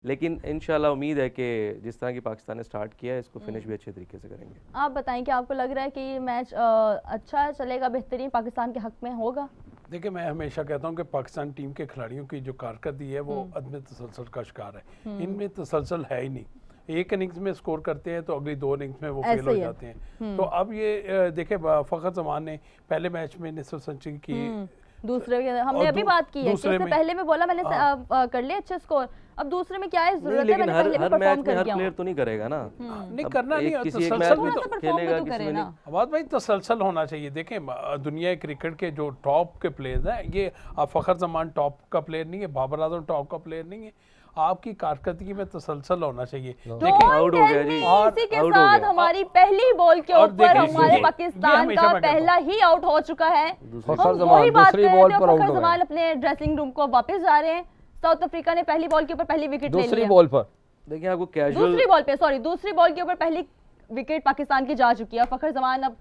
लेकिन इंशाल्लाह उम्मीद है कि जिस तरह की पाकिस्तान ने स्टार्ट किया है इसको फिनिश भी अच्छे तरीके से करेंगे। आप बताएं कि आपको लग रहा है कि ये मैच अच्छा चलेगा, बेहतरीन पाकिस्तान के हक में होगा? देखिए, मैं हमेशा कहता हूँ कि पाकिस्तान टीम के खिलाड़ियों की जो कारकर्दगी है वो अदम तसलसल का शिकार है। इनमें तसलसल है ही नहीं। एक इनिंग्स में स्कोर करते हैं तो अगली 2 इनिंग्स में वो फेल हो जाते हैं। तो अब ये देखे फ़खर ज़मान ने पहले मैच में निसफ सेंचुरी की, दूसरे हमने अभी बात की है कि इससे पहले में बोला मैंने कर लिया अच्छे स्कोर, अब दूसरे में क्या है जरूरत है, मैंने पहले हर मैच में हर प्लेयर तो नहीं करेगा ना, नहीं करना नहीं, किसी एक मैच में तो खेलेगा किसी में नहीं। आवाज भाई तसलसल होना चाहिए। देखें, दुनिया क्रिकेट के जो टॉप के प्लेयर्स हैं, ये फ़खर ज़मान टॉप का प्लेयर नहीं है, बाबर आजम टॉप का प्लेयर नहीं है। आपकी कारकर्दगी में तसलसल होना चाहिए। देखिए आउट हो गया जी, इसी के साथ हमारी पहली बॉल के ऊपर हमारे पाकिस्तान का पहला ही आउट हो चुका है। वही बात कर रहे थे, फ़खर ज़मान अपने ड्रेसिंग रूम को वापस जा रहे हैं। साउथ अफ्रीका ने पहली बॉल के ऊपर पहली विकेट ले ली, दूसरी बॉल पर देखिए आपको कैजुअल, दूसरी बॉल के ऊपर पहली विकेट पाकिस्तान की जा चुकी है। फ़खर ज़मान अब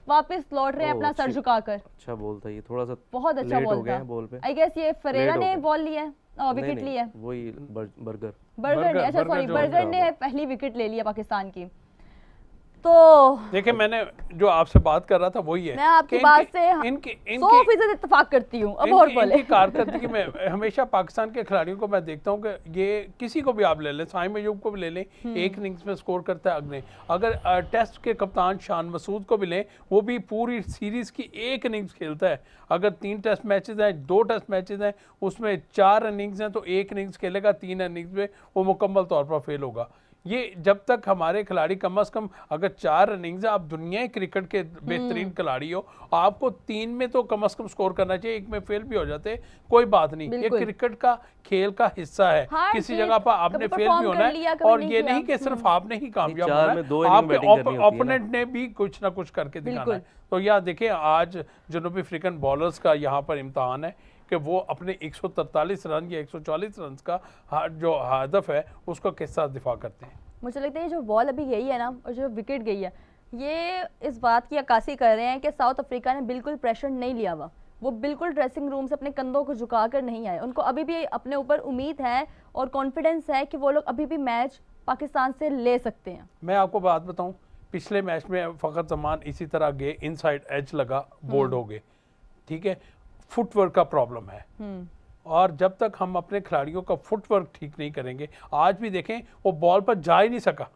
वापस लौट रहे हैं अपना सर झुकाकर। अच्छा बॉल था ये, थोड़ा सा बहुत अच्छा बॉल था। बॉल पे आई गेस ये फरेरा ने बॉल लिया है, विकेट ली है, वही बर्गर ने, अच्छा सॉरी, बर्गर ने पहली विकेट ले लिया पाकिस्तान की। तो देखिए, मैंने जो आपसे बात कर रहा था वही है, मैं आपकी बात से 100% इत्तेफाक करती हूँ। अब और बोले, कारकर्दगी में हमेशा पाकिस्तान के खिलाड़ियों को मैं देखता हूँ कि ये किसी को भी आप ले लें, साइम अयूब को भी ले लें, एक इनिंग्स में स्कोर करता है अगले। अगर टेस्ट के कप्तान शान मसूद को भी लें, वो भी पूरी सीरीज की एक इनिंग्स खेलता है। अगर 3 टेस्ट मैचेस हैं, 2 टेस्ट मैचेस हैं, उसमें 4 इनिंग्स हैं तो एक इनिंग्स खेलेगा, 3 इनिंग्स में वो मुकम्मल तौर पर फेल होगा। ये जब तक हमारे खिलाड़ी कम से कम अगर 4 इनिंग्स, आप दुनिया क्रिकेट के बेहतरीन खिलाड़ी हो, आपको 3 में तो कम से कम स्कोर करना चाहिए। एक में फेल भी हो जाते कोई बात नहीं, ये क्रिकेट का खेल का हिस्सा है। किसी जगह पर आपने फेल भी होना है, और ये नहीं कि सिर्फ आपने ही कामयाब होना है, आपके ओपोनेंट ने भी कुछ ना कुछ करके दिखाना है। तो यह देखिए, आज जनूबी अफ्रीकन बॉलर्स का यहाँ पर इम्तहान है कि वो अपने 143 रन या 140 रन का जो हदफ है उसको किस साथ दिफा करते हैं। मुझे लगता है जो बॉल अभी गई है ना और जो विकेट गई है, ये इस बात की अक्कासी कर रहे हैं कि साउथ अफ्रीका ने बिल्कुल प्रेशर नहीं लिया हुआ, वो बिल्कुल ड्रेसिंग रूम से अपने कंधों को झुकाकर नहीं आए। उनको अभी भी अपने ऊपर उम्मीद है और कॉन्फिडेंस है कि वो लोग अभी भी मैच पाकिस्तान से ले सकते हैं। मैं आपको बात बताऊं, पिछले मैच में फ़खर ज़मान इसी तरह गए, इनसाइड एज लगा, बोल्ड हो गए, ठीक है। फुटवर्क का प्रॉब्लम है, और जब तक हम अपने खिलाड़ियों का फुटवर्क ठीक नहीं करेंगे, आज भी देखें वो बॉल पर जा ही नहीं सका,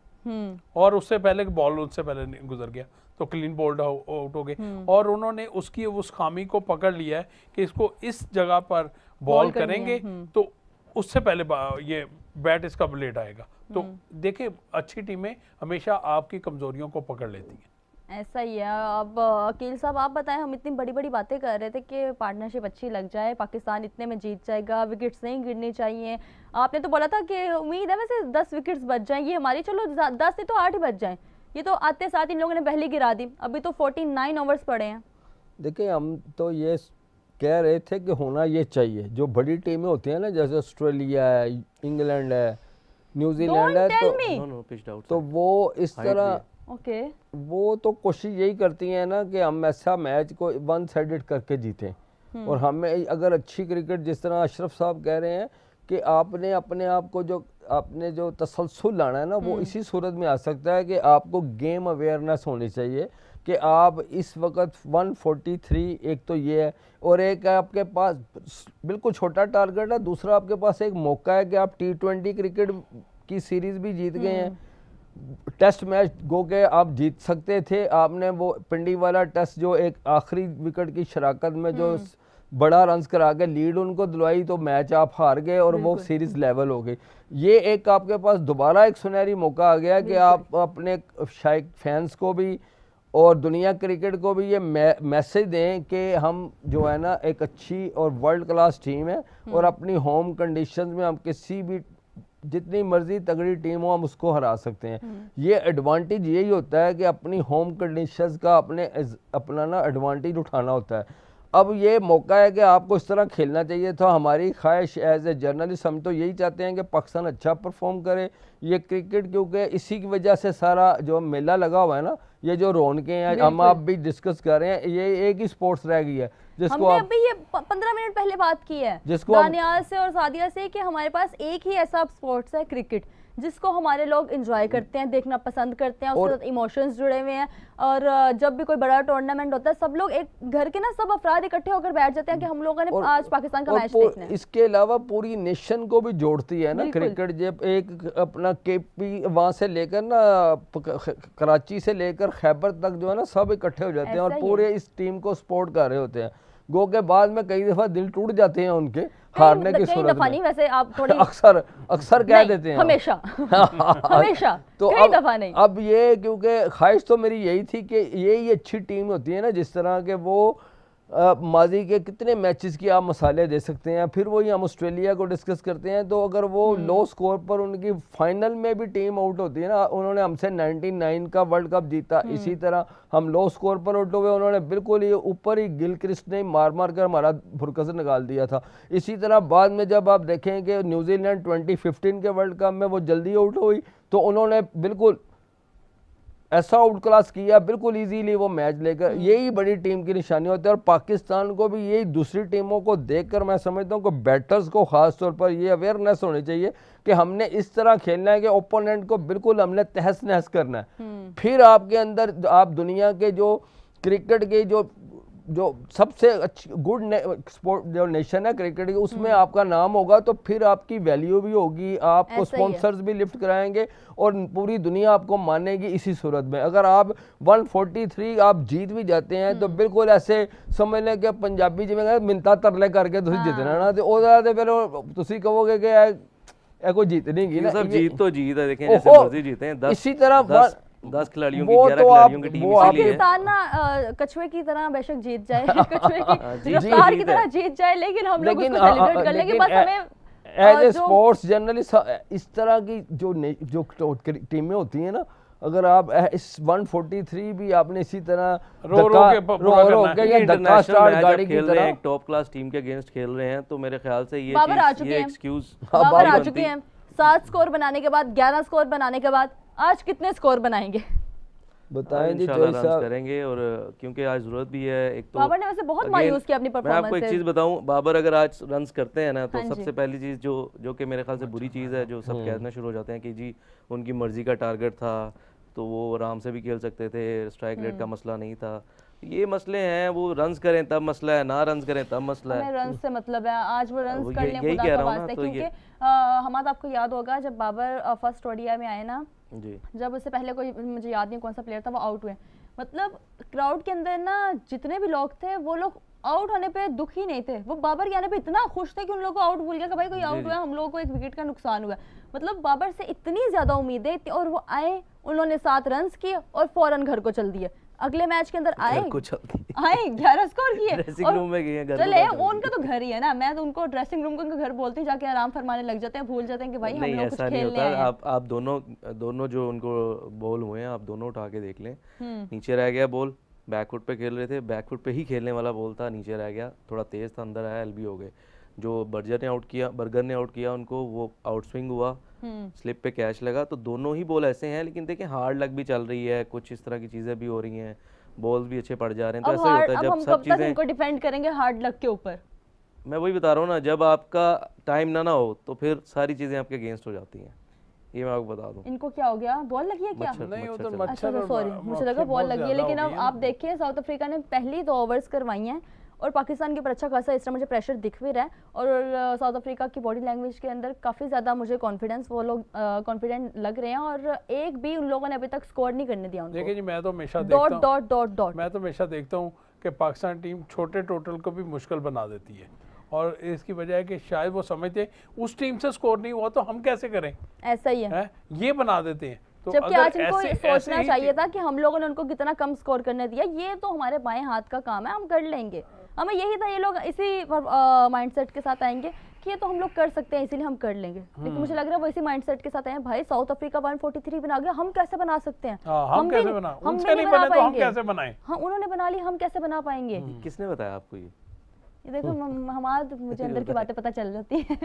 और उससे पहले बॉल उससे पहले गुजर गया तो क्लीन बोल्ड आउट हो गए। और उन्होंने उसकी उस खामी को पकड़ लिया है कि इसको इस जगह पर बॉल करेंगे तो उससे पहले ये बैट इसका लेट आएगा। तो देखिए, अच्छी टीमें हमेशा आपकी कमजोरियों को पकड़ लेती हैं। ऐसा ही है। अब अकील साहब आप बताएं, हम इतनी बड़ी बड़ी बातें कर रहे थे कि पार्टनरशिप अच्छी लग जाए, पाकिस्तान इतने में जीत जाएगा, विकेट्स नहीं गिरनी चाहिए। आपने तो बोला था कि उम्मीद है वैसे 10 विकेट्स बच जाएं, ये हमारी, चलो 10 नहीं तो 8 ही बच जाएं। ये तो आते साथ इन लोगों ने पहले गिरा दी, अभी तो 49 ओवर्स पड़े हैं। देखिए, हम तो ये कह रहे थे कि होना ये चाहिए, जो बड़ी टीमें होती हैं ना, जैसे ऑस्ट्रेलिया है, इंग्लैंड है, न्यूजीलैंड है, तो वो इस तरह वो तो कोशिश यही करती हैं ना कि हम ऐसा मैच को 1 साइडेड करके जीतें। और हमें अगर अच्छी क्रिकेट, जिस तरह अशरफ साहब कह रहे हैं कि आपने अपने आप को जो तसलसल लाना है ना, वो इसी सूरत में आ सकता है कि आपको गेम अवेयरनेस होनी चाहिए कि आप इस वक्त 143, एक तो ये है, और एक है आपके पास बिल्कुल छोटा टारगेट है, दूसरा आपके पास एक मौका है कि आप T20 क्रिकेट की सीरीज भी जीत गए हैं, टेस्ट मैच गो के आप जीत सकते थे। आपने वो पिंडी वाला टेस्ट जो एक आखिरी विकेट की शराकत में जो बड़ा रन्स करा के लीड उनको दिलवाई, तो मैच आप हार गए और वो सीरीज लेवल हो गई। ये एक आपके पास दोबारा एक सुनहरी मौका आ गया कि आप अपने शायद फैंस को भी और दुनिया क्रिकेट को भी ये मैसेज दें कि हम जो है ना एक अच्छी और वर्ल्ड क्लास टीम है, और अपनी होम कंडीशंस में हम किसी भी जितनी मर्जी तगड़ी टीम हो हम उसको हरा सकते हैं। ये एडवांटेज यही होता है कि अपनी होम कंडीशंस का अपना ना एडवांटेज उठाना होता है। अब ये मौका है कि आपको इस तरह खेलना चाहिए था। हमारी ख्वाहिश एज ए जर्नलिस्ट, हम तो यही चाहते हैं कि पाकिस्तान अच्छा परफॉर्म करे। ये क्रिकेट क्योंकि इसी की वजह से सारा जो मेला लगा हुआ है ना, ये जो रौनकें हैं हम आप भी डिस्कस कर रहे हैं, ये एक ही स्पोर्ट्स रह गई है जिसको हमने अभी ये 15 मिनट पहले बात की है जिसको दानियाल से और सादिया से कि हमारे पास एक ही ऐसा स्पोर्ट्स है क्रिकेट जिसको हमारे लोग एंजॉय करते हैं, देखना पसंद करते हैं, उसके साथ इमोशंस जुड़े हुए हैं। और जब भी कोई बड़ा टूर्नामेंट होता है सब लोग एक घर के ना सब अफराद इकट्ठे होकर बैठ जाते हैं कि हम लोगों ने आज पाकिस्तान का मैच देखना है। इसके अलावा पूरी नेशन को भी जोड़ती है ना क्रिकेट। जब एक अपना केपी वहां से लेकर ना कराची से लेकर खैबर तक जो है ना सब इकट्ठे हो जाते हैं और पूरे इस टीम को सपोर्ट कर रहे होते हैं। गो के बाद में कई दफा दिल टूट जाते हैं उनके हारने की सूरत में। नहीं वैसे आप थोड़ी अक्सर कह देते हैं हमेशा हमेशा तो कई दफा नहीं। अब ये क्योंकि ख्वाहिश तो मेरी यही थी कि यही अच्छी टीम होती है ना जिस तरह के वो माजी के कितने मैचेस की आप मसाले दे सकते हैं। फिर वही हम ऑस्ट्रेलिया को डिस्कस करते हैं तो अगर वो लो स्कोर पर उनकी फाइनल में भी टीम आउट होती है ना, उन्होंने हमसे 99 का वर्ल्ड कप जीता, इसी तरह हम लो स्कोर पर आउट हुए, उन्होंने बिल्कुल ही ऊपर ही गिलक्रिस्ट ने मार मार कर हमारा फुरकस निकाल दिया था। इसी तरह बाद में जब आप देखें कि न्यूजीलैंड 2015 के वर्ल्ड कप में वो जल्दी आउट हुई तो उन्होंने बिल्कुल ऐसा आउट क्लास किया, बिल्कुल इजीली वो मैच लेकर। यही बड़ी टीम की निशानी होती है और पाकिस्तान को भी यही दूसरी टीमों को देखकर मैं समझता हूँ कि बैटर्स को खास तौर पर ये अवेयरनेस होनी चाहिए कि हमने इस तरह खेलना है कि ओपोनेंट को बिल्कुल हमने तहस नहस करना है। फिर आपके अंदर आप दुनिया के जो क्रिकेट के जो सबसे अच्छी गुड स्पोर्ट जो नेशन है क्रिकेट की उसमें आपका नाम होगा तो फिर आपकी वैल्यू भी होगी, आपको स्पॉन्सर्स भी लिफ्ट कराएंगे और पूरी दुनिया आपको मानेगी। इसी सूरत में अगर आप 143 आप जीत भी जाते हैं तो बिल्कुल ऐसे समझ लें कि पंजाबी जिमें मिन्नतां तरले करके तुम जितना ना तो फिर तुम कहोगे कि कोई जीत नहीं गई ना। सब जीत तो जीत है, देखें जैसे मर्जी जीते हैं। इसी तरह 10 खिलाड़ियों की 11 खिलाड़ियों की टीम इसीलिए है। पाकिस्तान ना कछुए की तरह बेशक जीत जाए, कछुए की रफ्तार की तरह जीत जाए, लेकिन हम लोग उसको सेलिब्रेट कर लेंगे। बस हमें एज ए स्पोर्ट्स जर्नलिस्ट इस तरह की जो टीमें होती हैं ना, अगर आप इस 143 भी आपने इसी तरह इंटरनेशनल गाड़ी खेल रहे हैं, टॉप क्लास टीम के अगेंस्ट खेल रहे हैं तो मेरे ख्याल से ये एक्सक्यूज बाबर आ चुके हैं। 7 स्कोर बनाने के बाद 11 स्कोर बनाने के बाद आज कितने स्कोर बनाएंगे बताएं जी इंशाल्लाह रन करेंगे। और क्योंकि आज जरूरत भी है। एक तो बाबर ने वैसे बहुत मायूस किया अपनी परफॉर्मेंस से। मैं आपको एक चीज बताऊं, बाबर अगर आज रन्स करते हैं ना तो सबसे पहली चीज जो कि मेरे ख्याल से बुरी चीज है, जो सब कहना शुरू हो जाते हैं कि जी उनकी मर्जी का टारगेट था तो वो आराम से भी खेल सकते थे, स्ट्राइक रेट का मसला नहीं था। ये मसले हैं, वो रन्स करें तब मसला है, ना रन्स करें तब मसला है। रन्स से मतलब है आज वो रन्स कर लें खुदा का वास्ते, क्योंकि हमारा आपको याद होगा जब बाबर फर्स्ट ओडीआई में आए ना जी, जब उससे पहले कोई मुझे याद नहीं कौन सा प्लेयर था वो आउट हुए, मतलब क्राउड के अंदर ना जितने भी लोग थे वो लोग आउट होने पे दुखी नहीं थे, वो बाबर के आने पे इतना खुश थे कि उन लोगों को आउट भूल गया कि भाई कोई आउट हुआ, हम लोगों को एक विकेट का नुकसान हुआ। मतलब बाबर से इतनी ज्यादा उम्मीदें थी और वो आए, उन्होंने 7 रन किए और फौरन घर को चल दिए। अगले मैच के अंदर आए 11 स्कोर किए, ड्रेसिंग रूम में गए घर, चले उनका तो घर ही है ना, मैं तो उनको ड्रेसिंग रूम को घर बोलती हूँ, जाके आराम फरमाने लग जाते हैं, भूल जाते हैं कि भाई हम लोग कुछ खेलने आए हैं। आप दोनों जो उनको बॉल हुए हैं आप दोनों उठा के देख लें, नीचे रह गया बॉल, बैकफुट पे खेल रहे थे, बैकफुट पे ही खेलने वाला बॉल था, नीचे रह गया, थोड़ा तेज था, अंदर आया, एलबी हो गए। जो बर्गर ने आउट किया उनको, वो आउट स्विंग हुआ, स्लिप पे कैच लगा। तो दोनों ही बॉल ऐसे हैं, लेकिन देखिए हार्ड लक भी चल रही है, कुछ इस तरह की चीजें भी हो रही हैं, बॉल्स भी अच्छे पड़ जा रहे हैं। तो ऐसा ही होता है जब सब चीजें इनको डिफेंड करेंगे हार्ड लक के ऊपर। मैं वही बता रहा हूँ ना, जब आपका टाइम ना हो तो फिर सारी चीजें आपके अगेंस्ट हो जाती हैं। ये मैं आपको बता दूं। इनको क्या हो गया, बॉल लगी है क्या? नहीं उधर अच्छा सॉरी, मुझे लगा बॉल लगी है। लेकिन अब आप देखिए साउथ अफ्रीका ने पहली 2 ओवर्स करवाई हैं और पाकिस्तान के ऊपर अच्छा खासा इस तरह मुझे प्रेशर दिख भी रहा है। और साउथ अफ्रीका की बॉडी लैंग्वेज के अंदर काफ़ी ज़्यादा मुझे कॉन्फिडेंस, वो लोग कॉन्फिडेंट लग रहे हैं और एक भी उन लोगों ने अभी तक स्कोर नहीं करने दिया उनको। देखिए जी, मैं तो हमेशा देखता हूं, मैं तो हमेशा देखता हूं कि पाकिस्तान टीम छोटे टोटल को भी मुश्किल बना देती है और इसकी वजह है कि शायद वो समझते उस टीम से स्कोर नहीं हुआ तो हम कैसे करें, ऐसा ही है, ये बना देते हैं। तो जबकि आज इनको सोचना चाहिए था कि हम लोगों ने उनको कितना कम स्कोर करने दिया, ये तो हमारे बाएं हाथ का काम है, हम कर लेंगे। हमें यही था, ये लोग इसी माइंडसेट के साथ आएंगे कि ये तो हम लोग कर सकते हैं इसीलिए हम कर लेंगे। लेकिन मुझे लग रहा है वो इसी माइंडसेट के साथ आए हैं। भाई साउथ अफ्रीका 143 बना गया, हम कैसे बना सकते हैं? हम कैसे बना, उनसे नहीं बना तो हम कैसे बनाएं? हाँ उन्होंने बना ली, हम कैसे बना पाएंगे? किसने बताया आपको ये? ये देखो हमारा मुझे अंदर की बातें पता चल जाती है।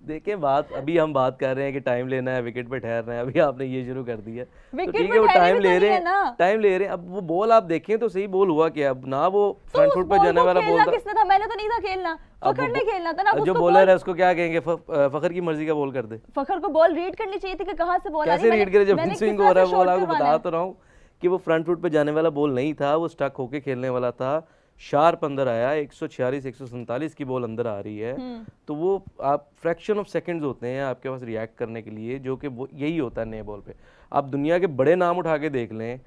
देखिए बात अभी हम बात कर रहे हैं कि टाइम लेना है, विकेट पे ठहरना है, अभी आपने ये शुरू कर दिया। तो विकेट ठीक पे है, वो ठहरे टाइम भी ले तो रहे नहीं है हैं, ना। टाइम ले रहे हैं। अब वो बॉल आप देखें तो सही बॉल हुआ क्या, अब ना वो तो फ्रंट उस फुट पे बॉल जाने को वाला बॉल खेलना था। किसने था? मैंने तो नहीं था खेलना, फखर ने खेलना था ना। जो उसको बॉलर बॉल, है उसको क्या कहेंगे, फखर की मर्जी का बॉल कर दे। फखर को बॉल रीड करनी चाहिए थी कि कहाँ से बॉल आ रही कैसे है। रीड करे जब मैंने इन स्विंग किस हो तरह रहा से है बॉल, शॉट आपको करवाना बता है। तो रहा हूँ कि वो फ्रंट फुट पे जाने वाला बॉल नहीं था, वो स्टक होके खेलने वाला था। शार्प अंदर आया, 146 147 की बॉल अंदर आ रही है। तो वो आप फ्रैक्शन ऑफ सेकंड्स होते हैं आपके पास रिएक्ट करने के लिए, जो कि वो यही होता है नए बॉल पे। आप दुनिया के बड़े नाम उठा के देख लें,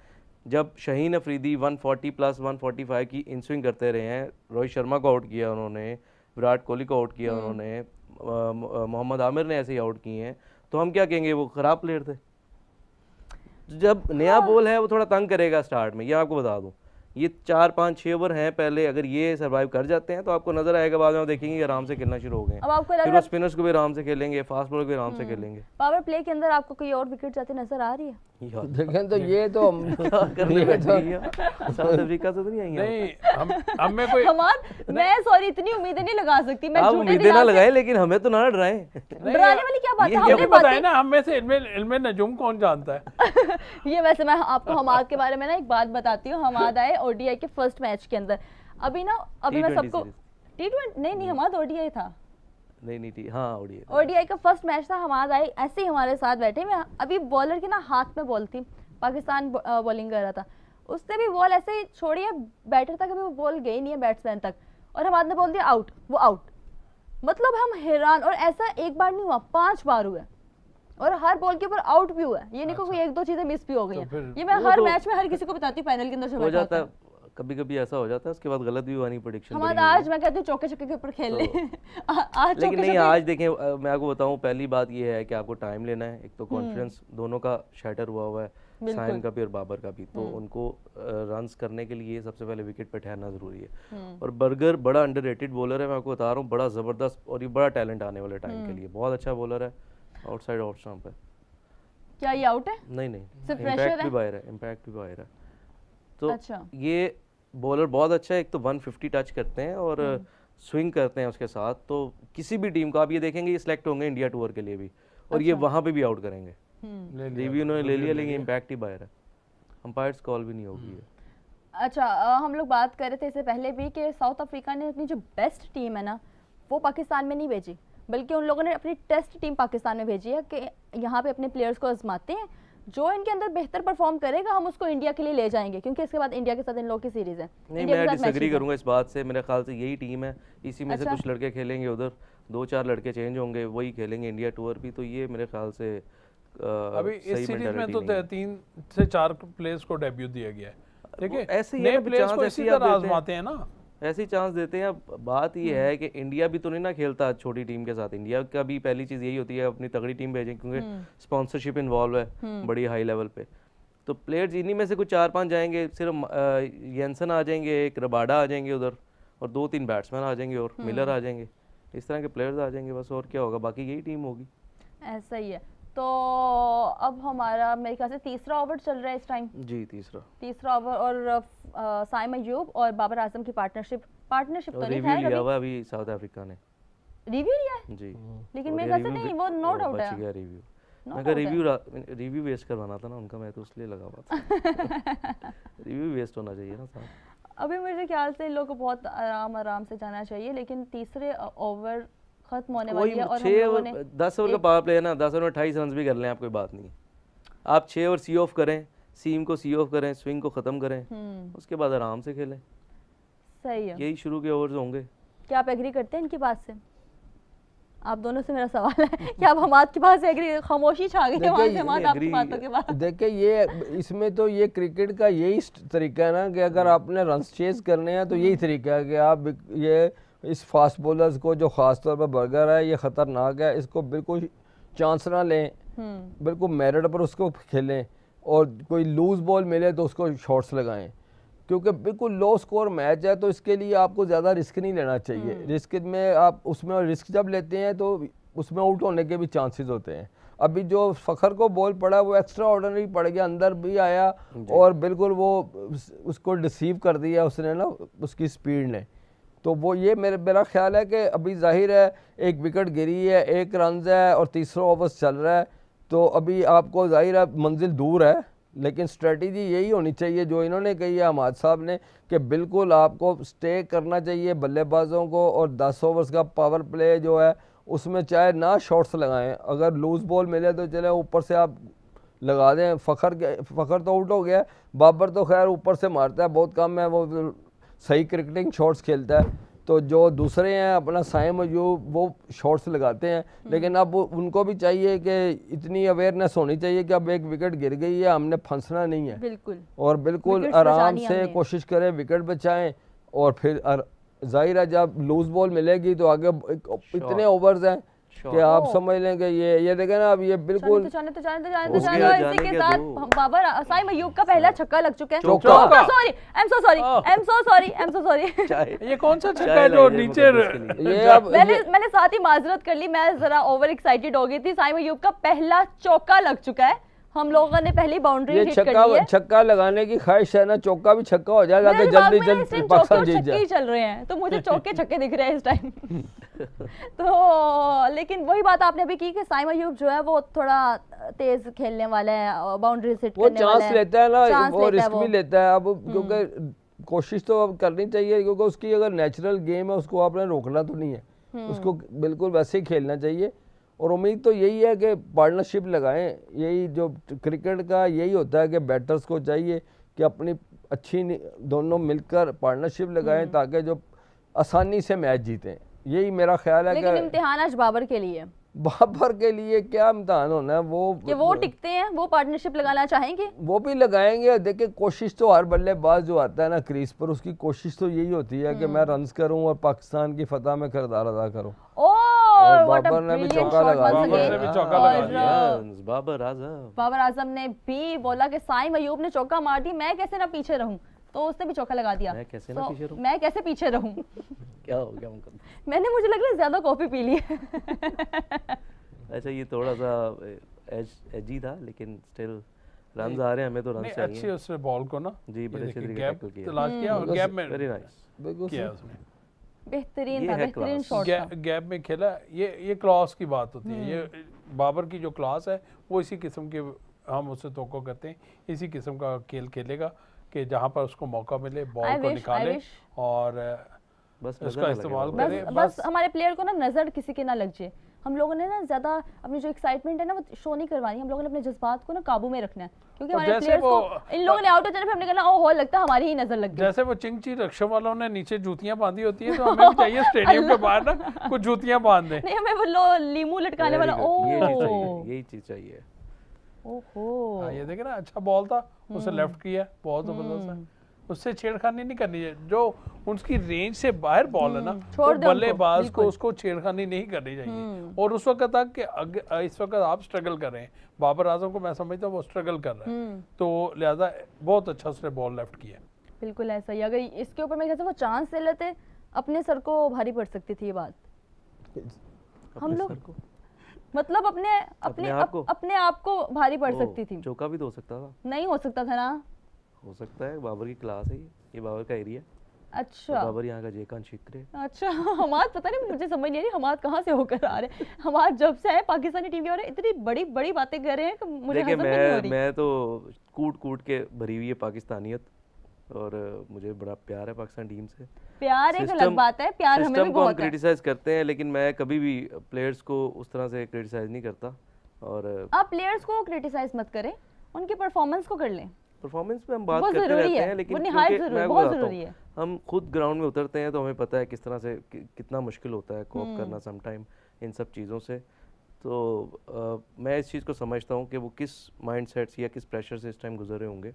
जब शाहीन अफरीदी 140 प्लस 145 की इन स्विंग करते रहे हैं, रोहित शर्मा को आउट किया उन्होंने, विराट कोहली को आउट किया उन्होंने, मोहम्मद आमिर ने ऐसे ही आउट किए हैं, तो हम क्या कहेंगे वो खराब प्लेयर थे। जब नया बॉल है वो थोड़ा तंग करेगा स्टार्ट में, ये आपको बता दूं। ये 4 5 6 ओवर हैं पहले, अगर ये सर्वाइव कर जाते हैं तो आपको नजर आएगा, बाद में देखेंगे आराम से खेलना शुरू हो गए। अब आपको लग फिर रहा वो है स्पिनर्स को भी आराम से खेलेंगे, फास्ट बॉलर को भी आराम से खेलेंगे। पावर प्ले के अंदर आपको कोई और विकेट जाती नजर आ रही है? देखें तो ये तो हम क्या करने बैठी हैं? साउथ अफ्रीका से तो नहीं आई हैं? नहीं हम में कोई मैं सॉरी इतनी उम्मीदें नहीं लगा सकती। मैं आप झूठे उम्मीदें दिला ना से लगाएं, लेकिन हमें तो ना डराएं। डराने वाली क्या बात है? ये हमने ये पता है बातें ना, हम में से इल्मे नजूम कौन जानता है। ये वैसे मैं आपको हमाद के बारे में ना एक बात बताती हूँ। हमाद आए ओडीआई के फर्स्ट मैच के अंदर। अभी मैं सबको T20 नहीं हमाद ओडीआई था। नहीं हाँ ओडीआई का फर्स्ट मैच था। हमाद आए ऐसे ही हमारे साथ बैठे, मैं अभी बॉलर के ना हाथ में बॉल थी, पाकिस्तान बॉलिंग कर रहा था, उसने भी बॉल ऐसे ही छोड़ी है, बैटर तक अभी वो बॉल गई नहीं है बैट्समैन तक, और हमाद ने बोल दिया आउट, वो आउट। मतलब हम हैरान, और ऐसा एक बार नहीं हुआ, 5 बार हुआ, और हर बॉल के ऊपर आउट भी हुआ है। ये नहीं कोई 1-2 चीजें मिस भी हो गई हैं। ये मैं हर मैच में हर किसी को बताती हूँ फाइनल के अंदर से हो जाता है, कभी ऐसा हो जाता है, उसके बाद गलत भी हुआ नहीं प्रेडिक्शन। हमारा आज मैं कहती हूँ चौके छक्के के ऊपर खेल ले। आज लेकिन नहीं, आज देखें मैं आपको बताऊं, पहली बात ये है कि आपको टाइम लेना है। एक तो कॉन्फिडेंस दोनों का शैटर हुआ है, साइम का भी और बाबर का भी। तो उनको रन्स करने के लिए सबसे पहले विकेट पे ठहरना जरूरी है। और बर्गर बड़ा अंडररेटेड बॉलर है, मैं आपको बता रहा हूँ, बड़ा जबरदस्त, और ये बड़ा टैलेंट आने वाले टाइम के लिए, बहुत अच्छा बॉलर है। आउटसाइड ऑफ स्टंप है। क्या ये आउट है? नहीं सिर्फ प्रेशर इम्पैक्ट है? भी बाहर है, इम्पैक्ट भी बाहर है। तो अच्छा। ये बॉलर बहुत अच्छा है। एक तो 150 टच करते हैं और स्विंग करते हैं उसके साथ, तो किसी भी टीम को आप ये देखेंगे ये सिलेक्ट होंगे इंडिया टूर के लिए भी, और ये वहां पे भी आउट करेंगे। रिव्यू उन्होंने ले लिया, लेकिन इम्पैक्ट ही बाहर है, अंपायर्स कॉल भी नहीं होगी। अच्छा, हम लोग बात कर रहे थे इससे पहले भी कि साउथ अफ्रीका ने अपनी जो बेस्ट टीम है ना वो पाकिस्तान में नहीं भेजी, बल्कि उन लोगों ने अपनी टेस्ट टीम पाकिस्तान में भेजी है कि यहाँ पे अपने प्लेयर्स को आजमाते हैं, जो इनके अंदर बेहतर परफॉर्म करेगा हम उसको इंडिया के लिए ले जाएंगे, क्योंकि इसके बाद इंडिया के साथ इन लोगों की सीरीज है। नहीं, मैं डिसएग्री करूंगा इस बात से। मेरे ख्याल से यही टीम है, इसी में से कुछ लड़के खेलेंगे, उधर 2-4 लड़के चेंज होंगे, वही खेलेंगे इंडिया टूर भी। तो ये मेरे ख्याल से अभी इस सीरीज में तो 3 से 4 प्लेयर्स को डेब्यू दिया गया है। देखिए ऐसे ही नए प्लेयर्स को इसी तरह आजमाते हैं ना, ऐसी चांस देते हैं। अब बात ये है कि इंडिया भी तो नहीं ना खेलता छोटी टीम के साथ। इंडिया का भी पहली चीज़ यही होती है अपनी तगड़ी टीम भेजें, क्योंकि स्पॉन्सरशिप इन्वॉल्व है बड़ी हाई लेवल पे। तो प्लेयर्स इन्हीं में से कुछ 4-5 जाएंगे, सिर्फ येंसन आ जाएंगे, एक रबाडा आ जाएंगे उधर, और 2-3 बैट्समैन आ जाएंगे, और मिलर आ जाएंगे, इस तरह के प्लेयर्स आ जाएंगे बस, और क्या होगा, बाकी यही टीम होगी। ऐसा ही है। तो अब हमारा मेरे ख्याल से तीसरा ओवर चल रहा है इस टाइम जी, तीसरा ओवर, और साइम अयूब और बाबर आजम की पार्टनरशिप तो नहीं रिव्यू लिया हुआ अभी साउथ अफ्रीका ने, रिव्यू लिया है जी, लेकिन मेरे ख्याल से नहीं, वो नॉट आउट है। गया रिव्यू, मैं कहा रिव्यू वेस्ट करवाना था ना उनका, मैं तो इसलिए लगा हुआ था। रिव्यू वेस्ट होना चाहिए ना साहब। अभी मेरे ख्याल से इन लोगों को बहुत आराम से जाना चाहिए, लेकिन तीसरे ओवर खत्म होने वाली है, और हम लोगों ने 10 ओवर का पावर प्ले है ना, 10 ओवर में 28 रन भी कर लें, आप कोई बात नहीं। आप 6 ओवर सी ऑफ करें, सीम को सी ऑफ करें, स्विंग को खत्म करें, उसके बाद आराम से खेलें। सही है, यही शुरू के ओवर्स होंगे। क्या आप एग्री करते हैं इनकी बात से? आप दोनों से मेरा सवाल है कि आप हमाद के पास एग्री, खामोशी छा गई है वहां से हमाद आपकी बातों के बाद। देखिए ये इसमें तो ये क्रिकेट का यही तरीका है ना कि अगर आपने रन चेज करने हैं तो यही तरीका है कि आप ये इस फास्ट बॉलर्स को, जो ख़ास तौर पर बर्गर है, ये ख़तरनाक है, इसको बिल्कुल चांस ना लें, बिल्कुल मेरिट पर उसको खेलें, और कोई लूज़ बॉल मिले तो उसको शॉट्स लगाएं, क्योंकि बिल्कुल लो स्कोर मैच है, तो इसके लिए आपको ज़्यादा रिस्क नहीं लेना चाहिए। रिस्क में आप उसमें रिस्क जब लेते हैं तो उसमें आउट होने के भी चांसेस होते हैं। अभी जो फ़खर को बॉल पड़ा वो एक्स्ट्रा ऑर्डिनरी पड़ गया, अंदर भी आया, और बिल्कुल वो उसको डिसीव कर दिया उसने ना, उसकी स्पीड ने। तो वो ये मेरा ख्याल है कि अभी जाहिर है एक विकेट गिरी है, 1 रन है और तीसरा ओवर्स चल रहा है, तो अभी आपको जाहिर है मंजिल दूर है, लेकिन स्ट्रेटजी यही होनी चाहिए जो इन्होंने कही है हमाद साहब ने कि बिल्कुल आपको स्टे करना चाहिए बल्लेबाजों को, और 10 ओवर्स का पावर प्ले जो है उसमें चाहे ना शॉट्स लगाएं, अगर लूज बॉल मिले तो चले ऊपर से आप लगा दें। फ़खर तो आउट हो गया, बाबर तो खैर ऊपर से मारता है, बहुत कम है वो सही क्रिकेटिंग शॉट्स खेलता है। तो जो दूसरे हैं अपना साइम अयूब वो शॉट्स लगाते हैं, लेकिन अब उनको भी चाहिए कि इतनी अवेयरनेस होनी चाहिए कि अब एक विकेट गिर गई है, हमने फंसना नहीं है, बिल्कुल, और बिल्कुल आराम से कोशिश करें विकेट बचाएं। और फिर जाहिर है जब लूज बॉल मिलेगी तो आगे इतने ओवर्स हैं कि आप समझ लें कि ये देखें ना, अब ये बिल्कुल इसी के साथ बाबर साइम अयूब का पहला छक्का लग चुका है। Sorry, I am so sorry. ये कौन सा छक्का है जो नीचे ये अब मैंने साथ ही माजरत कर ली, मैं जरा ओवर एक्साइटेड हो गई थी। साइम अयूब का पहला चौका लग चुका है, हम लोगों ने पहली बाउंड्री हिट कर ली है। छक्का लगाने की ख्वाहिश है ना, चौका भी छक्का हो जाएगा तो जल्दी पाकिस्तान जीत जाए। चल रहे हैं तो मुझे चौके छक्के दिख रहे हैं इस टाइम। तो लेकिन वही बात आपने अभी की कि साइम अयूब जो है वो थोड़ा तेज खेलने वाला है, बाउंड्री हिट करने वाला है, वो चांस लेता है ना, वो रिस्क भी लेता है। अब क्योंकि कोशिश तो अब करनी चाहिए, क्योंकि उसकी अगर नेचुरल गेम है उसको आपने रोकना तो नहीं है, उसको बिल्कुल वैसे ही खेलना चाहिए। और उम्मीद तो यही है कि पार्टनरशिप लगाएं, यही जो क्रिकेट का यही होता है कि बैटर्स को चाहिए कि अपनी अच्छी दोनों मिलकर पार्टनरशिप लगाएं ताकि जो आसानी से मैच जीतें। यही मेरा ख्याल है। लेकिन इम्तिहान आज बाबर के लिए, बाबर के लिए क्या इम्तिहान होना है, वो टिकते हैं, वो पार्टनरशिप लगाना चाहेंगे, वो भी लगाएंगे। देखिए कोशिश तो हर बल्लेबाज जो आता है ना क्रीज पर, उसकी कोशिश तो यही होती है कि मैं रन्स करूं और पाकिस्तान की फतह में किरदार अदा करूं। और बाबर ने भी चौका लगा दिया, बाबर आजम ने भी बोला कि साइम अयूब ने चौका मार दी, मैं कैसे ना पीछे रहूं, तो उसने भी चौका लगा दिया। मैं कैसे पीछे रहूं क्या हो गया मैंने, मुझे लग रहा है ज्यादा कॉफी पी ली है। अच्छा ये थोड़ा सा एजी था, लेकिन स्टिल रन आ रहे हैं, हमें तो रन चाहिए। अच्छे उसने बॉल को ना जी बड़े अच्छे तरीके से टैकल किया, तलाश किया और गैप में वेरी नाइस किया उसने, बेहतरीन शॉट था, गैप में खेला। ये क्लास की बात होती है, ये बाबर की जो क्लास है वो इसी किस्म के हम उससे तवक्को करते हैं, इसी किस्म का खेल खेलेगा कि जहाँ पर उसको मौका मिले बॉल को निकाले और बस उसका इस्तेमाल करे। बस हमारे प्लेयर को ना नजर किसी के ना लग जाए। हम लोगों ने ना ज्यादा अपनी जो एक्साइटमेंट है ना वो शो नहीं करवानी, हम लोगों ने अपने जज्बात को ना काबू में रखना है, क्योंकि हमारे प्लेयर्स को इन लोगों ने आउट हो जाने पे हमने कहना ओहो लगता है हमारी ही नजर लग गई। जैसे वो चिंगची रक्षा वालों ने नीचे जूतियां बांधी होती हैं, तो हमें भी चाहिए स्टेडियम के बाहर ना कुछ जूतियां बांध दें। नहीं हमें वो लीमू लटकाने वाला, यही चीज चाहिए। ओहो ये देखे ना, अच्छा बॉल था, उसे लेफ्ट किया, बहुत जबरदस्त है, उससे छेड़खानी नहीं करनी है। जो उसकी रेंज से बाहर बॉल है ना, तो बल्लेबाज को उसको छेड़खानी नहीं करनी चाहिए। और उस वक्त तक कि इस वक्त आप स्ट्रगल कर रहे हैं, बाबर आजम को मैं समझता हूँ वो स्ट्रगल कर रहा है, तो लिहाजा बहुत अच्छा उसने बॉल लेफ्ट किया। बिल्कुल ऐसा ही, अगर इसके ऊपर मैं कहता हूँ वो चांस ले लेते, अपने सर को भारी पड़ सकती थी ये बात। हम लोग मतलब अपने आप को भारी पड़ सकती थी। चौका भी तो हो सकता था, नहीं हो सकता था ना, हो सकता है, बाबर की क्लास है ये बाबर का एरिया। अच्छा बाबर यहाँ का जेकान शिकरे। अच्छा हमाद पता नहीं, मुझे समझ नहीं आ रही हमाद कहाँ से होकर आ रहे हैं। हमाद जब से आए पाकिस्तानी टीम के बारे में इतनी बड़ी बड़ी बातें कर रहे हैं कि मुझे हजम नहीं हो रही। मैं तो कूट के भरी हुई है पाकिस्तानियत, और मुझे बड़ा प्यार है पाकिस्तान टीम से। प्यार एक अलग बात है, प्यार हमें भी बहुत है। क्रिटिसाइज करते हैं, लेकिन मैं कभी भी प्लेयर्स को उस तरह से क्रिटिसाइज नहीं करता। और आप प्लेयर्स को क्रिटिसाइज मत करें, उनकी परफॉर्मेंस को कर लें। परफॉर्मेंस पे हम बात करते रहते हैं, लेकिन बहुत जरूरी है। हम खुद ग्राउंड में उतरते हैं तो हमें पता है किस तरह से कितना मुश्किल होता है कोप करना सम टाइम इन सब चीज़ों से। तो मैं इस चीज़ को समझता हूँ कि वो किस माइंडसेट से या किस प्रेशर से इस टाइम गुजरे होंगे,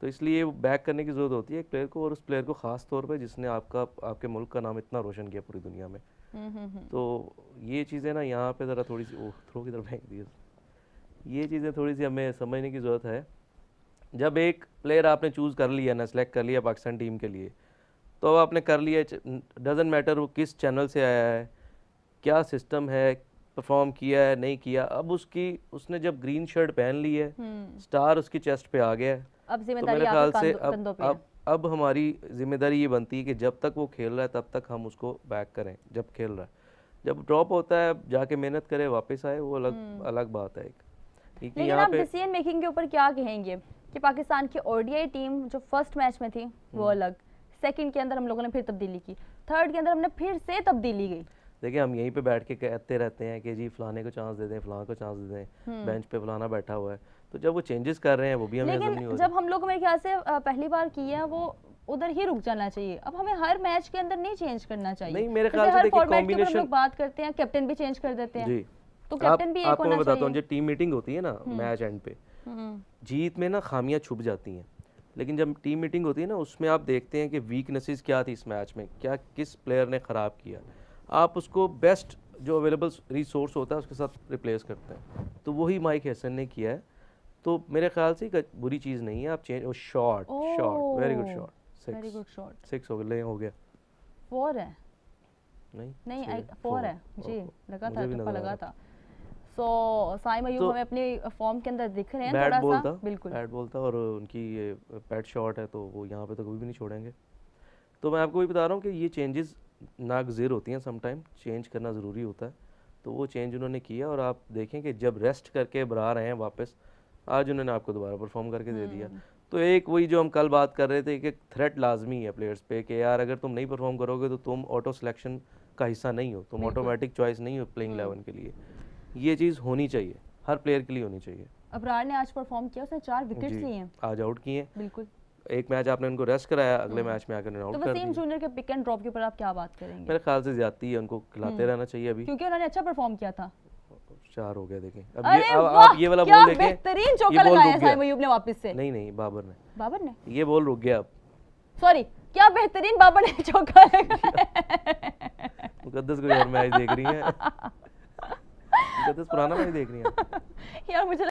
तो इसलिए बैक करने की ज़रूरत होती है एक प्लेयर को, और उस प्लेयर को ख़ास तौर पे जिसने आपके मुल्क का नाम इतना रोशन किया पूरी दुनिया में। तो ये चीज़ें ना यहाँ पे ज़रा थोड़ी सी थ्रो की तरफ फेंक दी, ये चीज़ें थोड़ी सी हमें समझने की ज़रूरत है। जब एक प्लेयर आपने चूज़ कर लिया ना, सेलेक्ट कर लिया पाकिस्तान टीम के लिए, तो अब आपने कर लिया, डजंट मैटर वो किस चैनल से आया है, क्या सिस्टम है, परफॉर्म किया है नहीं किया, अब उसने जब ग्रीन शर्ट पहन ली है, स्टार उसकी चेस्ट पे आ गया है, अब तो मेरे ख्याल से अब अब हमारी जिम्मेदारी ये बनती है कि जब तक वो खेल रहा है तब तक हम उसको बैक करें, जब खेल रहा है। जब ड्रॉप होता है जाके मेहनत करे वापस आए, वो अलग अलग बात है एक। लेकिन आप डिसीजन मेकिंग के ऊपर क्या कहेंगे कि पाकिस्तान की ओडीआई टीम जो फर्स्ट मैच में थी वो अलग, सेकंड के अंदर हम लोगों ने फिर तब्दीली की, थर्ड के अंदर हमने फिर से तब्दीली गई। देखिए हम यहीं पे बैठ के कहते रहते हैं कि जी फलाने को चांस दे दें, फलाने को चांस दे दें, बेंच पे फलाना बैठा हुआ है, तो जब वो चेंजेस कर रहे हैं वो भी हमें हजम नहीं हो रहा। जब हम लोग मेरे ख्याल से पहली बार किया है वो उधर ही रुक जाना चाहिए। अब हमें हर मैच के अंदर नहीं चेंज करना चाहिए। नहीं मेरे ख्याल से देखिए कॉम्बिनेशन, हम लोग बात करते हैं कैप्टन भी चेंज कर देते हैं जी, तो कैप्टन भी एक आपको होना मैं बताता चाहिए। हूँ, जो टीम मीटिंग होती है ना मैच एंड पे, जीत में ना खामियां छुप जाती हैं, लेकिन जब टीम मीटिंग होती है ना उसमें आप देखते हैं कि वीकनेसेस क्या थी इस मैच में, क्या किस प्लेयर ने ख़राब किया, आप उसको बेस्ट जो अवेलेबल रिसोर्स होता है उसके साथ रिप्लेस करते हैं। तो वही माइक हैसन ने किया है, तो मेरे ख्याल से बुरी चीज़ नहीं है। आप change shot very good shot, very good shot, 6 हो गया 4 है नहीं 4 है जी, लगा था तुक्का लगा था। सो साइम अयूब हमें अपनी फॉर्म के अंदर दिख रहे हैं थोड़ा सा, बिल्कुल बैट बॉल था, और उनकी ये पैट शॉट है तो वो यहाँ पे तो कभी भी नहीं छोड़ेंगे। तो मैं आपको ये बता रहा हूँ कि ये चेंजेस नागज़िर होती हैं, सम टाइम चेंज करना ज़रूरी होता है, तो वो चेंज उन्होंने किया। और आप देखें कि जब रेस्ट करके बरा रहे हैं वापस, आज उन्होंने आपको दोबारा परफॉर्म करके दे दिया। तो एक वही जो हम कल बात कर रहे थे कि थ्रेट लाजमी है प्लेयर्स पे कि यार अगर तुम नहीं परफॉर्म करोगे तो तुम ऑटो सिलेक्शन का हिस्सा नहीं हो, तुम ऑटोमेटिक चॉइस नहीं हो प्लेइंग 11 के लिए। ये चीज़ होनी चाहिए, हर प्लेयर के लिए होनी चाहिए। अबरार ने आज परफॉर्म किया, उसने 4 विकेट्स लिए हैं, आज आउट किए हैं, बिल्कुल। एक मैच आपने उनको रेस्ट कराया, अगले मैच में आकर आउट तो कर वसीम जूनियर के पिक एंड ड्रॉप के ऊपर आप क्या बात करेंगे? मेरे ख्याल से ज्यादती है, उनको खिलाते रहना चाहिए अभी, क्योंकि उन्होंने अच्छा परफॉर्म किया था। 4 हो गया देखें। अब अरे ये अब वाह, आप ये वाला क्या बॉल देखें, बेहतरीन चौका लगाया साइम अयूब ने वापस से। नहीं बाबर ने ने ये बॉल रुक गया। अब सॉरी, क्या बेहतरीन बाबर ने चौका लगाया। मुकद्दस कोई और मैच देख रही है, मुकद्दस पुराना मैच देख रही है यार मुझे